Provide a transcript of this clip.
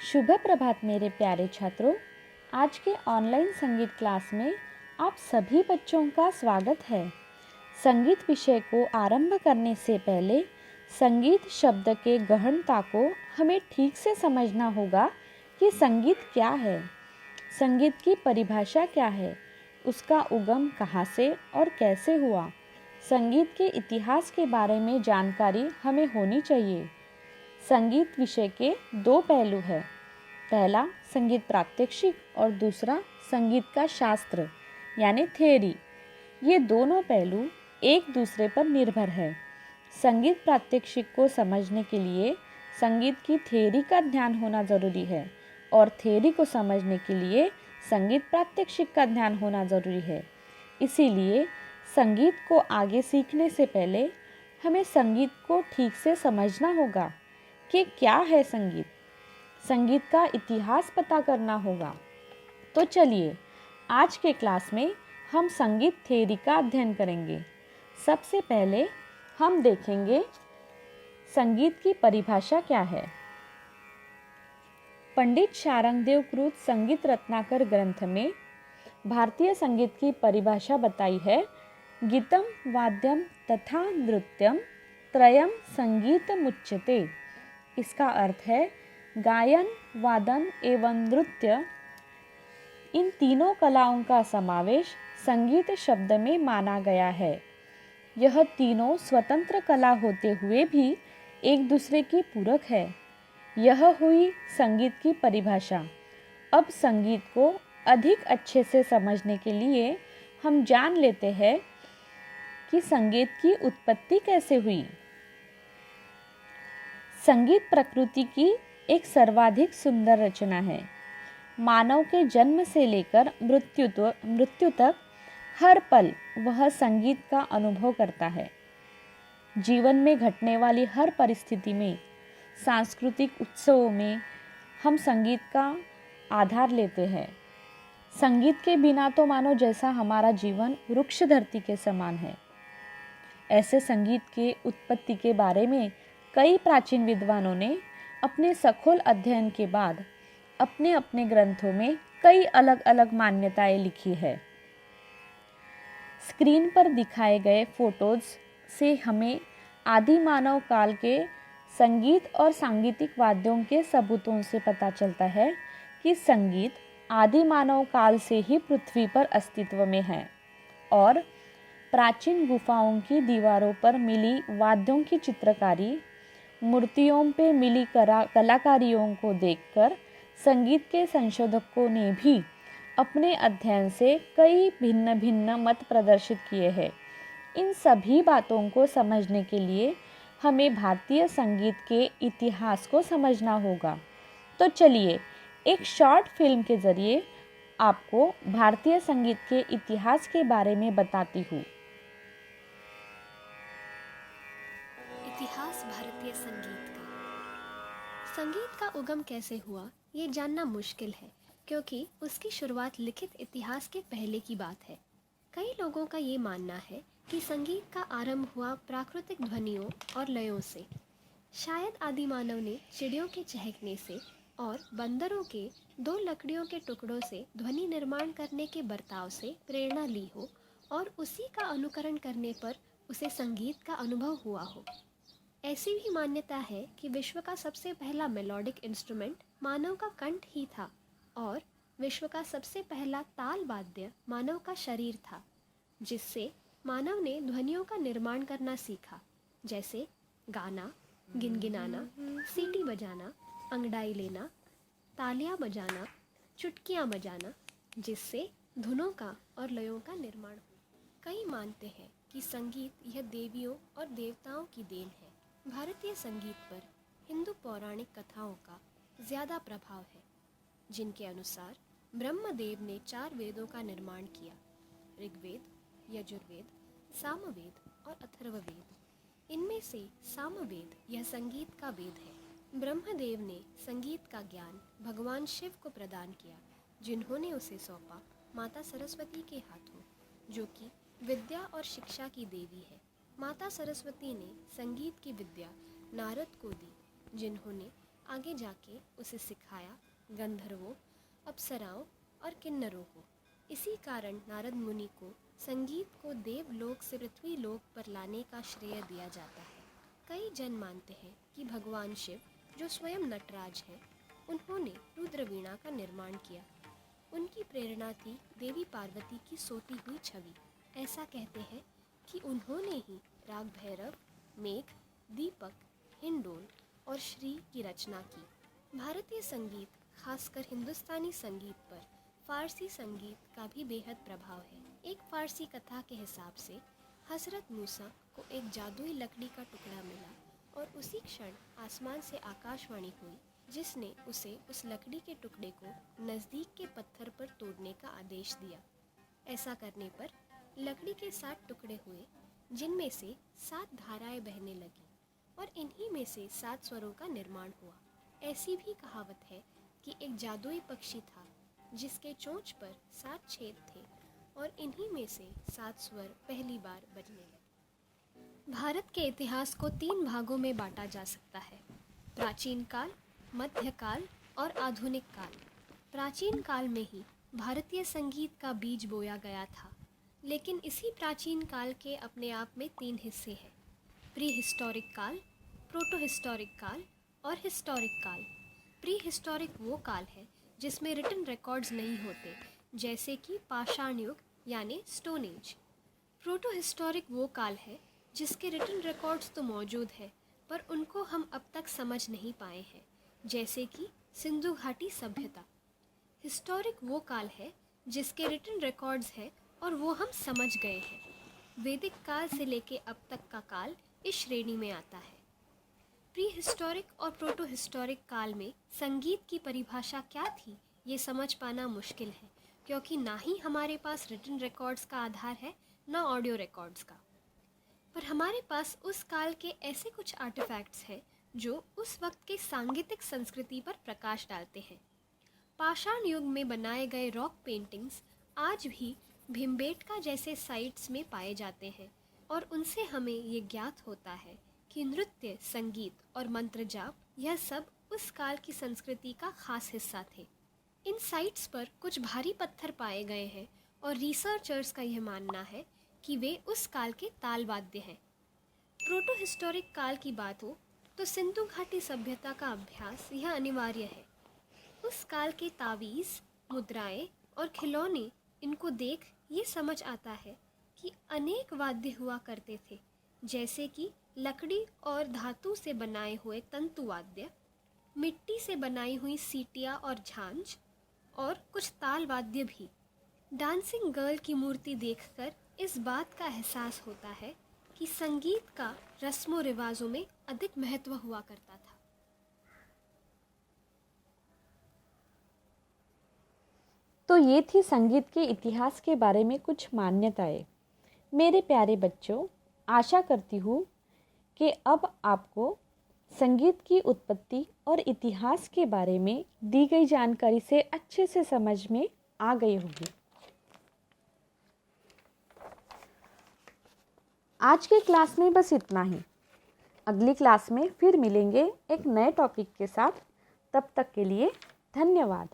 शुभ प्रभात मेरे प्यारे छात्रों। आज के ऑनलाइन संगीत क्लास में आप सभी बच्चों का स्वागत है। संगीत विषय को आरंभ करने से पहले संगीत शब्द के गहनता को हमें ठीक से समझना होगा कि संगीत क्या है, संगीत की परिभाषा क्या है, उसका उगम कहाँ से और कैसे हुआ। संगीत के इतिहास के बारे में जानकारी हमें होनी चाहिए। संगीत विषय के दो पहलू हैं। पहला संगीत प्रात्यक्षिक और दूसरा संगीत का शास्त्र यानी थ्योरी। ये दोनों पहलू एक दूसरे पर निर्भर है। संगीत प्रात्यक्षिक को समझने के लिए संगीत की थ्योरी का ध्यान होना जरूरी है और थ्योरी को समझने के लिए संगीत प्रात्यक्षिक का ध्यान होना जरूरी है। इसीलिए संगीत को आगे सीखने से पहले हमें संगीत को ठीक से समझना होगा कि क्या है संगीत। संगीत का इतिहास पता करना होगा। तो चलिए आज के क्लास में हम संगीत थ्योरी का अध्ययन करेंगे। सबसे पहले हम देखेंगे संगीत की परिभाषा क्या है। पंडित शारंगदेव कृत संगीत रत्नाकर ग्रंथ में भारतीय संगीत की परिभाषा बताई है। गीतम वाद्यम तथा नृत्यम त्रयम संगीतमुच्यते। इसका अर्थ है गायन, वादन एवं नृत्य, इन तीनों कलाओं का समावेश संगीत शब्द में माना गया है। यह तीनों स्वतंत्र कला होते हुए भी एक दूसरे की पूरक है। यह हुई संगीत की परिभाषा। अब संगीत को अधिक अच्छे से समझने के लिए हम जान लेते हैं कि संगीत की उत्पत्ति कैसे हुई। संगीत प्रकृति की एक सर्वाधिक सुंदर रचना है। मानव के जन्म से लेकर मृत्यु तक हर पल वह संगीत का अनुभव करता है। जीवन में घटने वाली हर परिस्थिति में, सांस्कृतिक उत्सवों में हम संगीत का आधार लेते हैं। संगीत के बिना तो मानो जैसा हमारा जीवन रुक्ष धरती के समान है। ऐसे संगीत के उत्पत्ति के बारे में कई प्राचीन विद्वानों ने अपने सखोल अध्ययन के बाद अपने अपने ग्रंथों में कई अलग अलग मान्यताएं लिखी है। स्क्रीन पर दिखाए गए फोटोज से हमें आदि मानव काल के संगीत और सांगीतिक वाद्यों के सबूतों से पता चलता है कि संगीत आदि मानव काल से ही पृथ्वी पर अस्तित्व में है और प्राचीन गुफाओं की दीवारों पर मिली वाद्यों की चित्रकारी, मूर्तियों पे मिली कलाकारियों को देखकर संगीत के संशोधकों ने भी अपने अध्ययन से कई भिन्न भिन्न मत प्रदर्शित किए हैं। इन सभी बातों को समझने के लिए हमें भारतीय संगीत के इतिहास को समझना होगा। तो चलिए एक शॉर्ट फिल्म के जरिए आपको भारतीय संगीत के इतिहास के बारे में बताती हूँ। इतिहास भारतीय संगीत का। संगीत का उगम कैसे हुआ ये जानना मुश्किल है, क्योंकि उसकी शुरुआत लिखित इतिहास के पहले की बात है। कई लोगों का ये मानना है कि संगीत का आरंभ हुआ प्राकृतिक ध्वनियों और लयों से। शायद आदि मानव ने चिड़ियों के चहकने से और बंदरों के दो लकड़ियों के टुकड़ों से ध्वनि निर्माण करने के बर्ताव से प्रेरणा ली हो और उसी का अनुकरण करने पर उसे संगीत का अनुभव हुआ हो। ऐसी भी मान्यता है कि विश्व का सबसे पहला मेलोडिक इंस्ट्रूमेंट मानव का कंठ ही था और विश्व का सबसे पहला ताल वाद्य मानव का शरीर था, जिससे मानव ने ध्वनियों का निर्माण करना सीखा, जैसे गाना, गिनगिनाना, सीटी बजाना, अंगड़ाई लेना, तालियां बजाना, चुटकियां बजाना, जिससे धुनों का और लयों का निर्माण हुआ। कई मानते हैं कि संगीत यह देवियों और देवताओं की देन है। भारतीय संगीत पर हिंदू पौराणिक कथाओं का ज़्यादा प्रभाव है, जिनके अनुसार ब्रह्मदेव ने 4 वेदों का निर्माण किया: ऋग्वेद, यजुर्वेद, सामवेद और अथर्ववेद। इनमें से सामवेद यह संगीत का वेद है। ब्रह्मदेव ने संगीत का ज्ञान भगवान शिव को प्रदान किया, जिन्होंने उसे सौंपा माता सरस्वती के हाथों, जो कि विद्या और शिक्षा की देवी है। माता सरस्वती ने संगीत की विद्या नारद को दी, जिन्होंने आगे जाके उसे सिखाया गंधर्वों, अप्सराओं और किन्नरों को। इसी कारण नारद मुनि को संगीत को देवलोक से पृथ्वी लोक पर लाने का श्रेय दिया जाता है। कई जन मानते हैं कि भगवान शिव, जो स्वयं नटराज हैं, उन्होंने रुद्र वीणा का निर्माण किया। उनकी प्रेरणा थी देवी पार्वती की सोती हुई छवि। ऐसा कहते हैं कि उन्होंने ही राग भैरव, मेघ, दीपक, हिंडोल और श्री की रचना की। भारतीय संगीत, खासकर हिंदुस्तानी संगीत पर फारसी संगीत का भी बेहद प्रभाव है। एक फारसी कथा के हिसाब से हज़रत मूसा को एक जादुई लकड़ी का टुकड़ा मिला और उसी क्षण आसमान से आकाशवाणी हुई, जिसने उसे उस लकड़ी के टुकड़े को नज़दीक के पत्थर पर तोड़ने का आदेश दिया। ऐसा करने पर लकड़ी के 7 टुकड़े हुए, जिनमें से 7 धाराएं बहने लगीं और इन्हीं में से 7 स्वरों का निर्माण हुआ। ऐसी भी कहावत है कि एक जादुई पक्षी था जिसके चोंच पर 7 छेद थे और इन्हीं में से 7 स्वर पहली बार बजने लगे। भारत के इतिहास को 3 भागों में बांटा जा सकता है: प्राचीन काल, मध्यकाल और आधुनिक काल। प्राचीन काल में ही भारतीय संगीत का बीज बोया गया था, लेकिन इसी प्राचीन काल के अपने आप में 3 हिस्से हैं: प्री हिस्टोरिक काल, प्रोटो हिस्टोरिक काल और हिस्टोरिक काल। प्री हिस्टोरिक वो काल है जिसमें रिटन रिकॉर्ड्स नहीं होते, जैसे कि पाषाण युग यानी स्टोन एज। प्रोटो हिस्टोरिक वो काल है जिसके रिटन रिकॉर्ड्स तो मौजूद है, पर उनको हम अब तक समझ नहीं पाए हैं, जैसे कि सिंधु घाटी सभ्यता। हिस्टोरिक वो काल है जिसके रिटन रिकॉर्ड्स हैं और वो हम समझ गए हैं। वैदिक काल से लेके अब तक का काल इस श्रेणी में आता है। प्री हिस्टोरिक और प्रोटो हिस्टोरिक काल में संगीत की परिभाषा क्या थी, ये समझ पाना मुश्किल है, क्योंकि ना ही हमारे पास रिटन रिकॉर्ड्स का आधार है, ना ऑडियो रिकॉर्ड्स का। पर हमारे पास उस काल के ऐसे कुछ आर्टिफैक्ट्स हैं जो उस वक्त के सांगीतिक संस्कृति पर प्रकाश डालते हैं। पाषाण युग में बनाए गए रॉक पेंटिंग्स आज भी भीमबेटका जैसे साइट्स में पाए जाते हैं और उनसे हमें ये ज्ञात होता है कि नृत्य, संगीत और मंत्र जाप यह सब उस काल की संस्कृति का खास हिस्सा थे। इन साइट्स पर कुछ भारी पत्थर पाए गए हैं और रिसर्चर्स का यह मानना है कि वे उस काल के ताल वाद्य हैं। प्रोटो हिस्टोरिक काल की बात हो तो सिंधु घाटी सभ्यता का अभ्यास यह अनिवार्य है। उस काल के तावीज़, मुद्राएं और खिलौने, इनको देख ये समझ आता है कि अनेक वाद्य हुआ करते थे, जैसे कि लकड़ी और धातु से बनाए हुए तंतु वाद्य, मिट्टी से बनाई हुई सीटियाँ और झांझ और कुछ ताल वाद्य भी। डांसिंग गर्ल की मूर्ति देखकर इस बात का एहसास होता है कि संगीत का रस्मों रिवाजों में अधिक महत्व हुआ करता था। तो ये थी संगीत के इतिहास के बारे में कुछ मान्यताएं। मेरे प्यारे बच्चों, आशा करती हूँ कि अब आपको संगीत की उत्पत्ति और इतिहास के बारे में दी गई जानकारी से अच्छे से समझ में आ गई होगी। आज के क्लास में बस इतना ही। अगली क्लास में फिर मिलेंगे एक नए टॉपिक के साथ। तब तक के लिए धन्यवाद।